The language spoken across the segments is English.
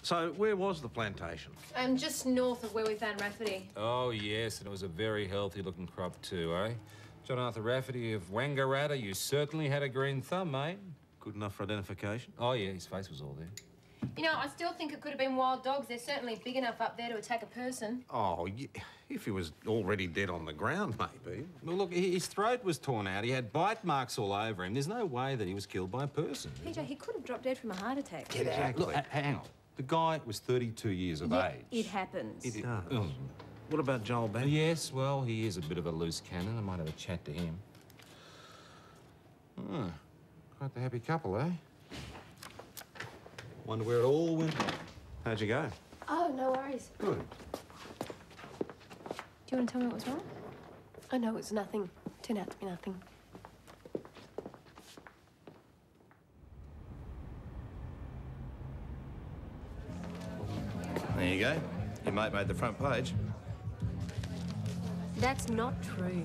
So, where was the plantation? Just north of where we found Rafferty. Oh, yes, and it was a very healthy-looking crop too, eh? John Arthur Rafferty of Wangaratta, you certainly had a green thumb, mate. Good enough for identification? Oh, yeah, his face was all there. You know, I still think it could have been wild dogs. They're certainly big enough up there to attack a person. Oh, yeah, if he was already dead on the ground, maybe. Well, look, his throat was torn out. He had bite marks all over him. There's no way that he was killed by a person. PJ, he could have dropped dead from a heart attack. Exactly. Look, hang on. The guy was 32 years of age. It happens. It does. What about Joel Banks? Yes, well, he is a bit of a loose cannon. I might have a chat to him. Oh, quite the happy couple, eh? Wonder where it all went wrong. How'd you go? Oh, no worries. Good. Do you want to tell me what was wrong? Oh, no, it was nothing. Turned out to be nothing. There you go. Your mate made the front page. That's not true.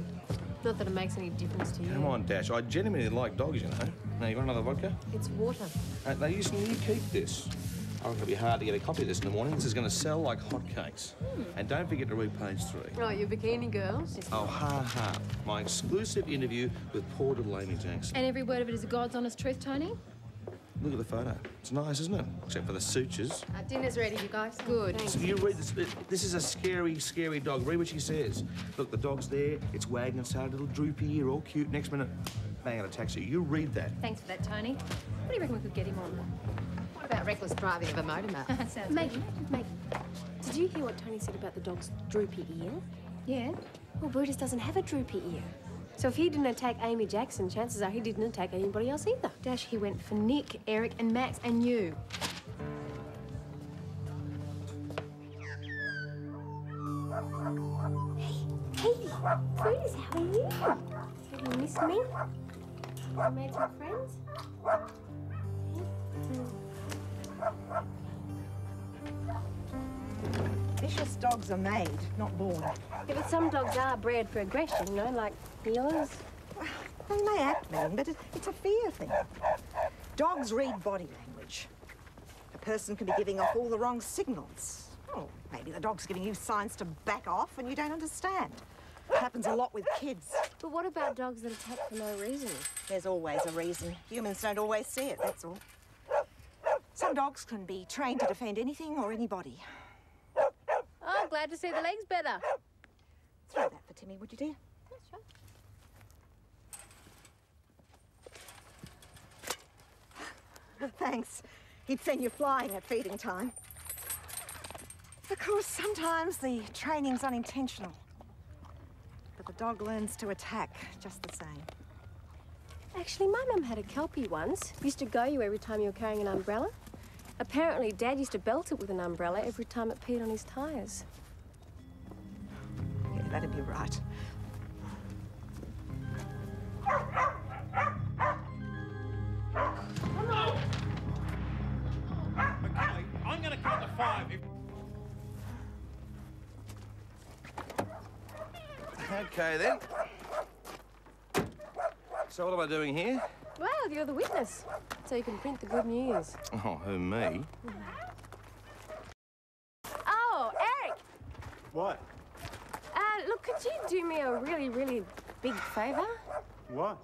Not that it makes any difference to you. Come on, Dash. I genuinely like dogs, you know. Now, you want another vodka? It's water. Ladies, you keep this. I reckon it'll be hard to get a copy of this in the morning. This is going to sell like hotcakes. And don't forget to read page 3. Oh, your bikini girls. Oh, ha. My exclusive interview with poor little Amy Jackson. And every word of it is a God's honest truth, Tony? Look at the photo. It's nice, isn't it? Except for the sutures. Dinner's ready, you guys. Good. So you read this. This is a scary, scary dog. Read what she says. Look, the dog's there. It's wagging its tail, little droopy ear, all cute. Next minute, bang out a taxi. You read that. Thanks for that, Tony. What do you reckon we could get him on? What about reckless driving of a motor? That sounds Maggie, did you hear what Tony said about the dog's droopy ear? Yeah. Well, Brutus doesn't have a droopy ear. So if he didn't attack Amy Jackson, chances are he didn't attack anybody else either. Dash, he went for Nick, Eric and Max and you. Hey, Brutus, how are you? Have you missed me? You made some friends? Vicious dogs are made, not born. Yeah, but some dogs are bred for aggression, you know, like yours. They may act mean, but it's a fear thing. Dogs read body language. A person can be giving off all the wrong signals. Oh, maybe the dog's giving you signs to back off and you don't understand. It happens a lot with kids. But what about dogs that attack for no reason? There's always a reason. Humans don't always see it, that's all. Some dogs can be trained to defend anything or anybody. Oh, glad to see the legs better. Throw that for Timmy, would you, dear? Yeah, sure. Thanks. He'd send you flying at feeding time. Of course, sometimes the training's unintentional. But the dog learns to attack just the same. Actually, my mum had a Kelpie once. Used to go you every time you were carrying an umbrella. Apparently, Dad used to belt it with an umbrella every time it peed on his tyres. Yeah, that'd be right. Okay, I'm going to count to 5 if... Okay, then. So what am I doing here? Well, you're the witness, so you can print the good news. Oh, who, me? Oh, Eric! What? Look, could you do me a really, really big favour? What?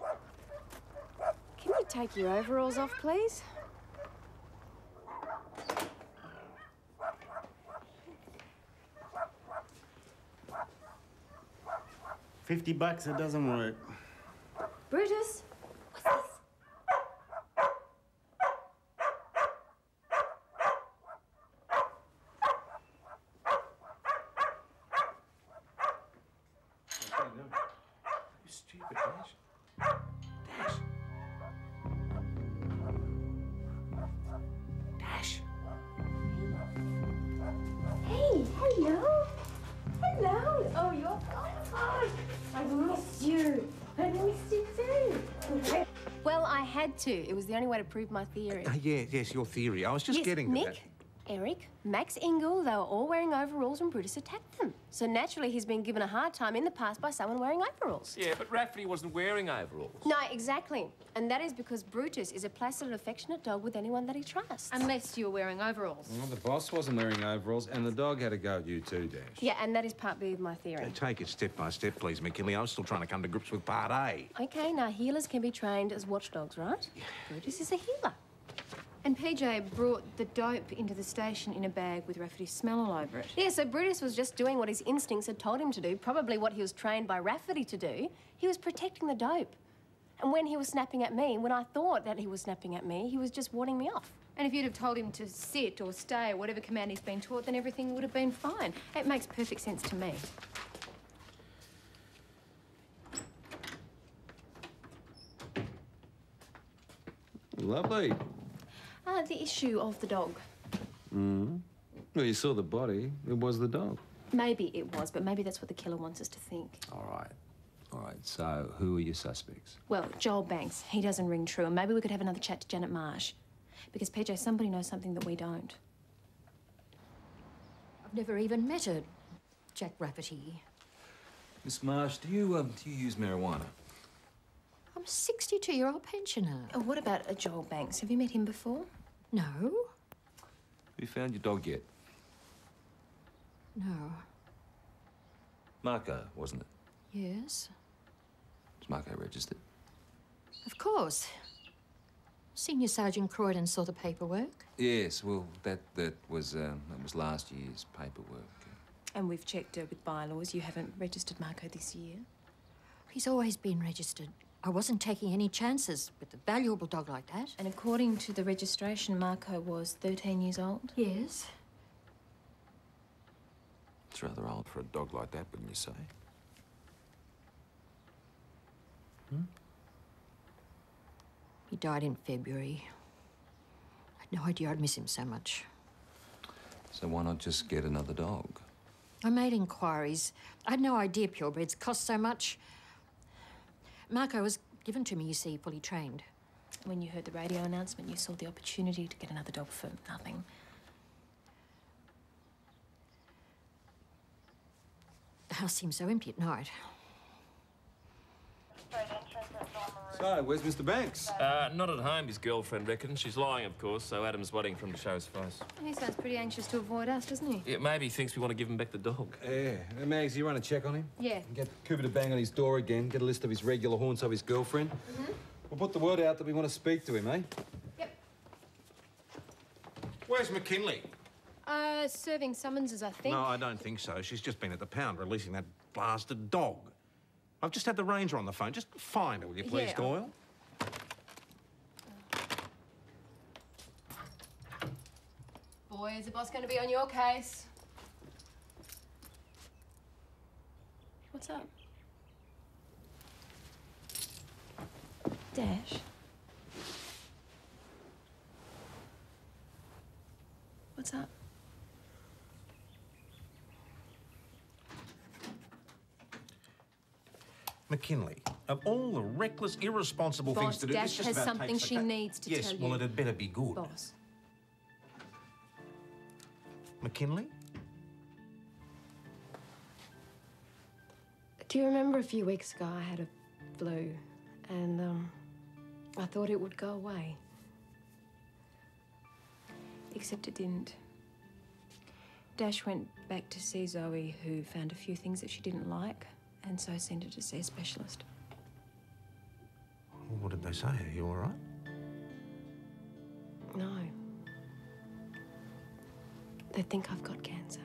Can you take your overalls off, please? $50, it doesn't work. Brutus, what's this? You stupid Dash. Dash. Dash. Hey, hello. Hello. Oh, you're... Oh, I missed you. I missed you too. Well, I had to. It was the only way to prove my theory. yes, your theory. I was just Yes, getting to Nick, that. Eric, Max, Ingle, they were all wearing overalls when Brutus attacked them. So naturally, he's been given a hard time in the past by someone wearing overalls. Yeah, but Rafferty wasn't wearing overalls. No, exactly. And that is because Brutus is a placid and affectionate dog with anyone that he trusts. Unless you're wearing overalls. Well, the boss wasn't wearing overalls, and the dog had a go at you too, Dash. Yeah, and that is part B of my theory. Take it step by step, please, McKinley. I was still trying to come to grips with part A. Okay, now healers can be trained as watchdogs, right? Brutus is a healer. And PJ brought the dope into the station in a bag with Rafferty's smell all over it. Yeah, so Brutus was just doing what his instincts had told him to do, probably what he was trained by Rafferty to do. He was protecting the dope. And when he was snapping at me, when I thought that he was snapping at me, he was just warding me off. And if you'd have told him to sit or stay or whatever command he's been taught, then everything would have been fine. It makes perfect sense to me. Lovely. The issue of the dog. Well, you saw the body. It was the dog. Maybe it was, but maybe that's what the killer wants us to think. All right. All right, so who are your suspects? Well, Joel Banks, he doesn't ring true, and maybe we could have another chat to Janet Marsh. Because, PJ, somebody knows something that we don't. I've never even met her, Jack Rafferty. Miss Marsh, do you use marijuana? I'm a 62-year-old pensioner. Oh, what about Joel Banks? Have you met him before? No, Have you found your dog yet? no. Marco, wasn't it? Yes, Was Marco registered? of course. Senior Sergeant Croydon saw the paperwork. Yes, well, that was last year's paperwork. And we've checked with bylaws. You haven't registered Marco this year. He's always been registered. I wasn't taking any chances with a valuable dog like that. And according to the registration, Marco was 13 years old. Yes. It's rather old for a dog like that, wouldn't you say? He died in February. I had no idea I'd miss him so much. So why not just get another dog? I made inquiries. I had no idea purebreds cost so much. Marco was given to me, you see, fully trained. When you heard the radio announcement, you saw the opportunity to get another dog for nothing. The house seems so empty at night. So, where's Mr. Banks? Not at home, his girlfriend reckons. She's lying, of course, so Adam's waiting for him to show his face. He sounds pretty anxious to avoid us, doesn't he? Yeah, maybe he thinks we want to give him back the dog. Yeah. Hey, Mags, you run a check on him? Yeah. Get Cooper to bang on his door again, get a list of his regular haunts of his girlfriend. We'll put the word out that we want to speak to him, eh? Yep. Where's McKinley? Serving summonses, I think. No, I don't think so. She's just been at the pound releasing that blasted dog. I've just had the ranger on the phone. Just find her, will you please, Yeah, Doyle? Boy, is the boss going to be on your case? What's up? Dash? What's up? McKinley, of all the reckless, irresponsible things Boss, to do, Dash this just has about something takes the she cake. needs to yes, tell well, you. it had better be good. Boss. McKinley? Do you remember a few weeks ago I had a flu and I thought it would go away. Except it didn't. Dash went back to see Zoe, who found a few things that she didn't like, and so sent her to see a specialist. What did they say? Are you all right? No. They think I've got cancer.